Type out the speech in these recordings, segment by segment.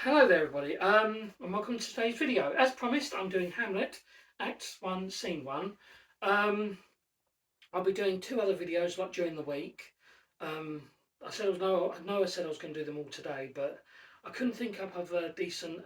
Hello there everybody, and welcome to today's video. As promised, I'm doing Hamlet, Act 1, Scene 1. I'll be doing two other videos like during the week. I said I know I said I was going to do them all today, but I couldn't think up of a decent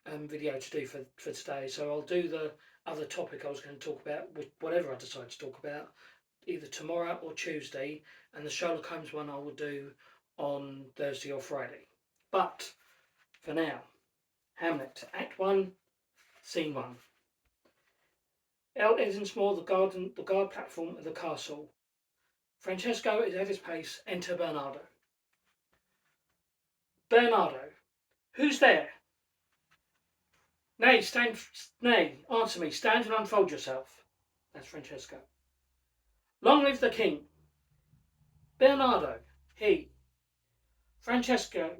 video to do for today, so I'll do the other topic I was going to talk about, whatever I decide to talk about, either tomorrow or Tuesday, and the Sherlock Holmes one I will do on Thursday or Friday. But for now, Hamlet, Act 1, Scene 1. Elsinsmore, the guard platform of the castle. Francesco is at his pace. Enter Bernardo. Bernardo, who's there? Nay, answer me. Stand and unfold yourself. That's Francesco. Long live the king. Bernardo, he. Francesco,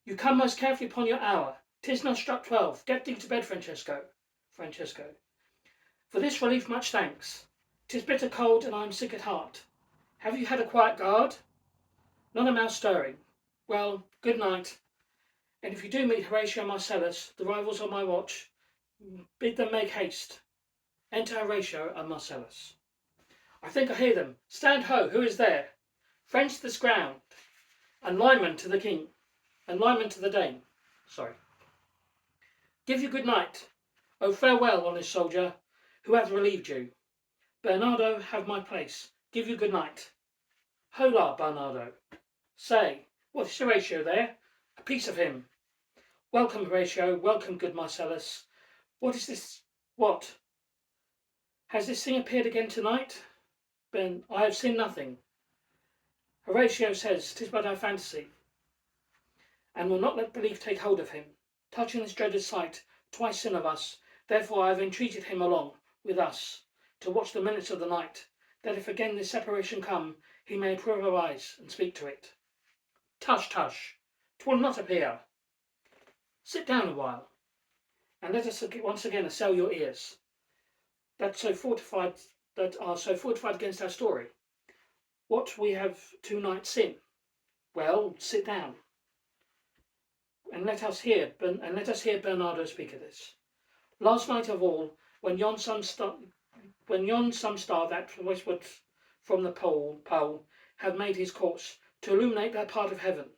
you come most carefully upon your hour. 'Tis now struck 12. Get thee to bed, Francesco. Francesco. For this relief much thanks. 'Tis bitter cold, and I am sick at heart. Have you had a quiet guard? Not a mouse stirring. Well, good night. And if you do meet Horatio and Marcellus, the rivals on my watch, bid them make haste. Enter Horatio and Marcellus. I think I hear them. Stand ho, who is there? French this ground, and lineman to the king, and lineman to the dame. Give you good night. Oh, farewell, honest soldier, who hath relieved you. Bernardo, have my place. Give you good night. Hola, Bernardo. Say, what is Horatio there? A piece of him. Welcome, Horatio. Welcome, good Marcellus. What is this? What? Has this thing appeared again tonight? I have seen nothing. Horatio says 'tis but our fantasy, and will not let belief take hold of him. Touching this dreaded sight, twice sin of us, therefore I have entreated him along with us to watch the minutes of the night, that if again this separation come, he may approve our eyes and speak to it. Tush, tush, 'twill not appear. Sit down a while, and let us once again assail your ears, that are so fortified against our story. What we have two nights sin. Well, sit down, and let us hear Bernardo speak of this. Last night of all, when yon some star that westward from the pole had made his course to illuminate that part of heaven,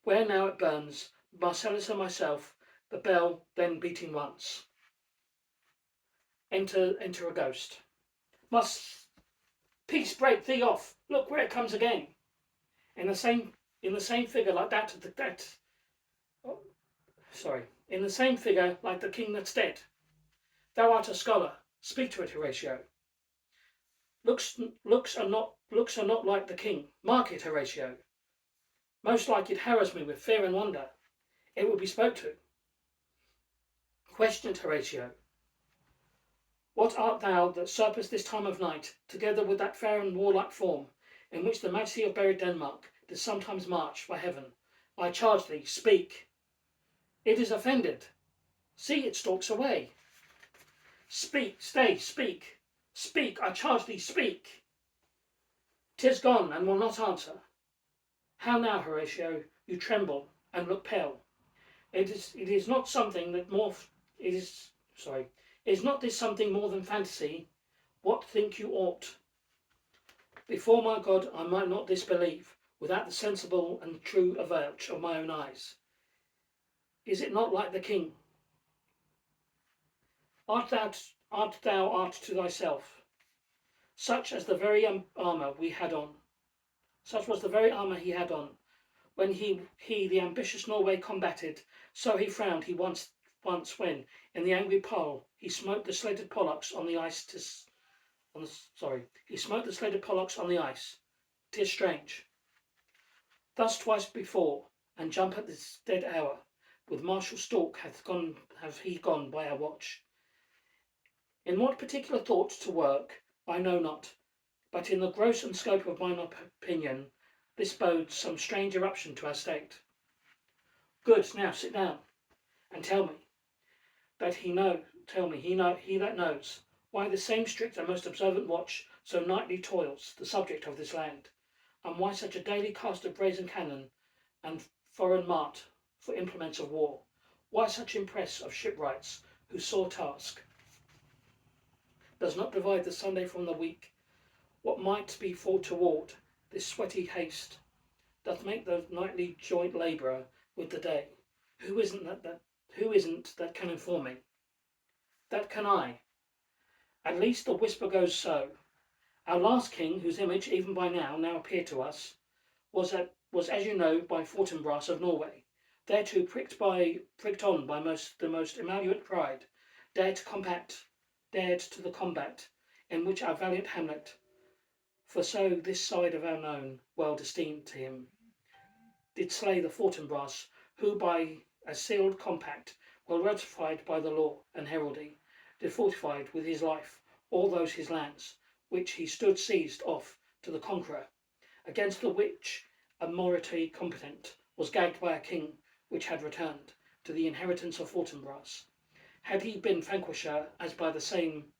where now it burns, Marcellus and myself, the bell then beating once. Enter a ghost. Peace break thee off. Look where it comes again. In the same figure like in the same figure like the king that's dead. Thou art a scholar. Speak to it, Horatio. Looks are not like the king. Mark it, Horatio. Most like it harrows me with fear and wonder. It will be spoke to. Questioned Horatio. What art thou that surpast this time of night, together with that fair and warlike form, in which the majesty of buried Denmark does sometimes march by heaven? I charge thee, speak. It is offended. See, it stalks away. Speak, stay, speak. Speak, I charge thee, speak. 'Tis gone, and will not answer. How now, Horatio, you tremble and look pale. Is not this something more than fantasy? What think you ought? Before my God, I might not disbelieve, without the sensible and true avouch of my own eyes. Is it not like the king? Art thou to thyself, such as the very armour we had on. Such was the very armour he had on, when he the ambitious Norway combated. So he frowned he once when, in the angry pole, he smote the slated pollux on the ice. He smote the slated pollux on the ice. 'Tis strange. Thus twice before, and jump at this dead hour, with martial stalk have he gone by our watch. In what particular thought to work, I know not, but in the gross and scope of mine opinion, this bodes some strange eruption to our state. Good, now sit down, and tell me he that knows, why the same strict and most observant watch so nightly toils the subject of this land, and why such a daily cast of brazen cannon and foreign for implements of war? Why such impress of shipwrights, whose sore task does not divide the Sunday from the week? What might be fought toward this sweaty haste doth make the nightly joint labourer with the day? Who isn't that can inform me? That can I. At least the whisper goes so. Our last king, whose image even by now appeared to us, was as you know by Fortinbras of Norway. Thereto pricked on by the most immaculate pride, dared to the combat, in which our valiant Hamlet, for so this side of our known, well destined to him, did slay the Fortinbras, who by a sealed compact, well ratified by the law and heraldry, did fortified with his life all those his lands, which he stood seized off to the conqueror, against the which a morality competent was gagged by a king which had returned to the inheritance of Fortinbras. Had he been vanquisher, as by the same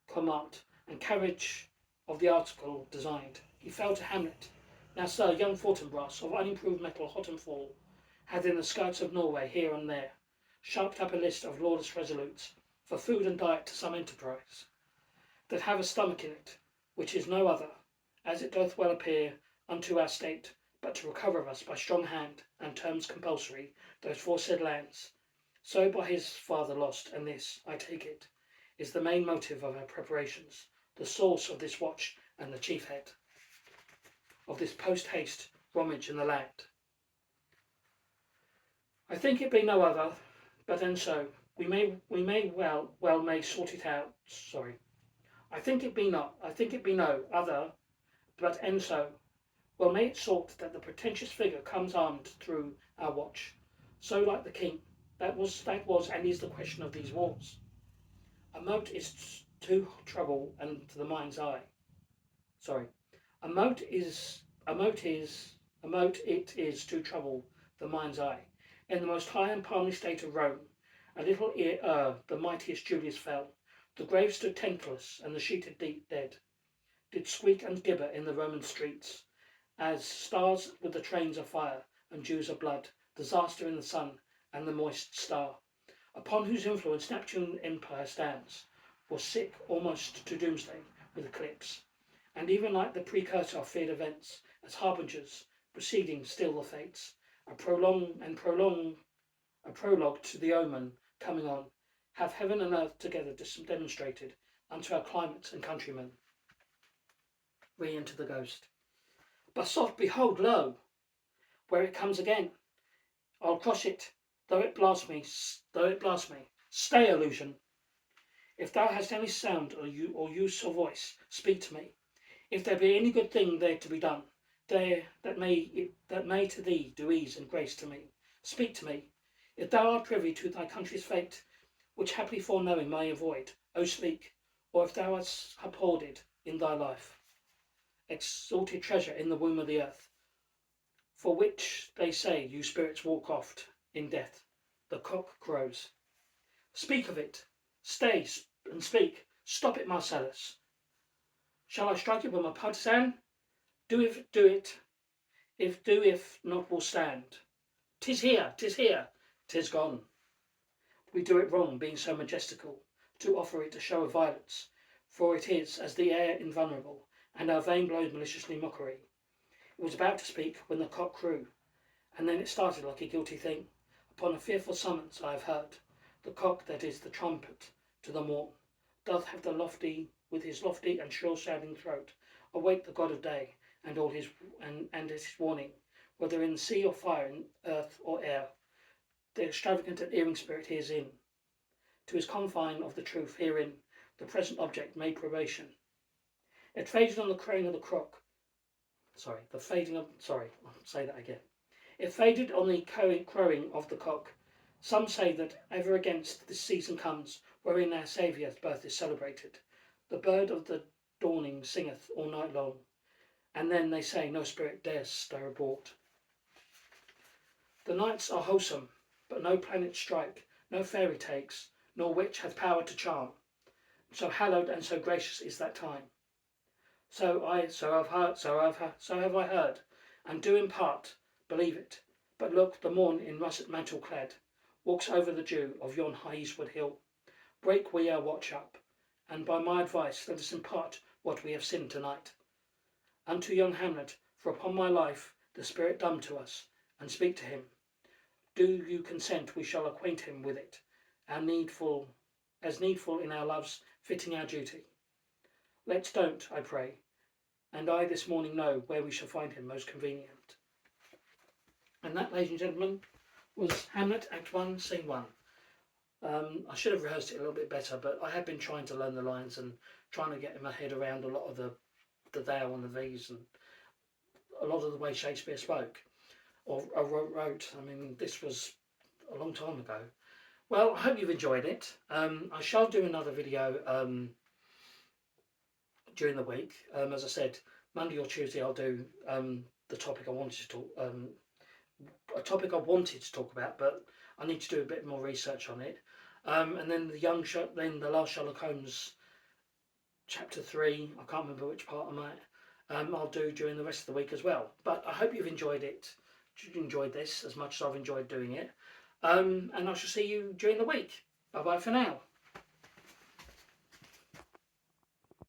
command and carriage of the article designed, he fell to Hamlet. Now, sir, young Fortinbras, of unimproved metal, hot and full, had in the skirts of Norway, here and there, sharped up a list of lawless resolutes, for food and diet to some enterprise, that have a stomach in it, which is no other, as it doth well appear unto our state, but to recover of us by strong hand and terms compulsory those foresaid lands, so by his father lost, and this, I take it, is the main motive of our preparations, the source of this watch, and the chief head of this post-haste rummage in the land. I think it be no other, but and so we may well may sort it out. I think it be no other, but and so well may it sort that the pretentious figure comes armed through our watch, so like the king. That was and is the question of these wars. A mote is to trouble and to the mind's eye. A mote it is to trouble the mind's eye. In the most high and palmy state of Rome, a little the mightiest Julius fell. The grave stood tenantless, and the sheeted dead did squeak and gibber in the Roman streets, as stars with the trains of fire and dews of blood, disaster in the sun and the moist star, upon whose influence Neptune empire stands, was sick almost to doomsday with eclipse, and even like the precursor of feared events, as harbingers preceding still the fates, a prologue to the omen coming on, have heaven and earth together demonstrated unto our climates and countrymen. Re-enter the ghost. But soft, behold, lo, where it comes again. I'll cross it, though it blast me. Stay, illusion. If thou hast any sound or use of voice, speak to me. If there be any good thing there to be done, there that may to thee do ease and grace to me, speak to me. If thou art privy to thy country's fate, which happily foreknowing may avoid, O speak. Or if thou hast upholded in thy life exalted treasure in the womb of the earth, for which they say you spirits walk oft in death, the cock crows. Speak of it. Stay and speak. Stop it, Marcellus. Shall I strike it with my partisan? Do it. If not, will stand. 'Tis here, 'tis gone. We do it wrong, being so majestical, to offer it a show of violence, for it is as the air invulnerable, and our vain blows maliciously mockery. It was about to speak when the cock crew, and then it started like a guilty thing. Upon a fearful summons I have heard, the cock that is the trumpet to the morn, doth have with his lofty and shrill sounding throat, awake the god of day, and all his warning, whether in sea or fire, in earth or air. The extravagant and erring spirit hears in, to his confine of the truth herein, the present object made probation. It faded on the crowing of the cock. It faded on the crowing of the cock. Some say that ever against this season comes, wherein our Saviour's birth is celebrated. The bird of the dawning singeth all night long, and then they say no spirit dares stir abroad. The nights are wholesome, but no planet strike, no fairy takes, nor witch hath power to charm. So hallowed and so gracious is that time. So have I heard, and do in part believe it. But look, the morn in russet mantle clad walks over the dew of yon high eastward hill. Break we our watch up, and by my advice let us impart what we have sinned tonight unto young Hamlet, for upon my life the spirit dumb to us, and speak to him. Do you consent we shall acquaint him with it, and needful in our loves fitting our duty. Let's don't, I pray, and I this morning know where we shall find him most convenient. And that, ladies and gentlemen, was Hamlet, Act 1, Scene 1. I should have rehearsed it a little bit better, but I have been trying to learn the lines and trying to get in my head around a lot of the thou and the these and a lot of the way Shakespeare spoke or wrote. I mean, this was a long time ago. Well, I hope you've enjoyed it. I shall do another video during the week. As I said, Monday or Tuesday I'll do the topic I wanted to talk about, but I need to do a bit more research on it. And then the last Sherlock Holmes, chapter 3. I can't remember which part I'm at. I'll do during the rest of the week as well. But I hope you've enjoyed it. You enjoyed this as much as I've enjoyed doing it. And I shall see you during the week. Bye bye for now.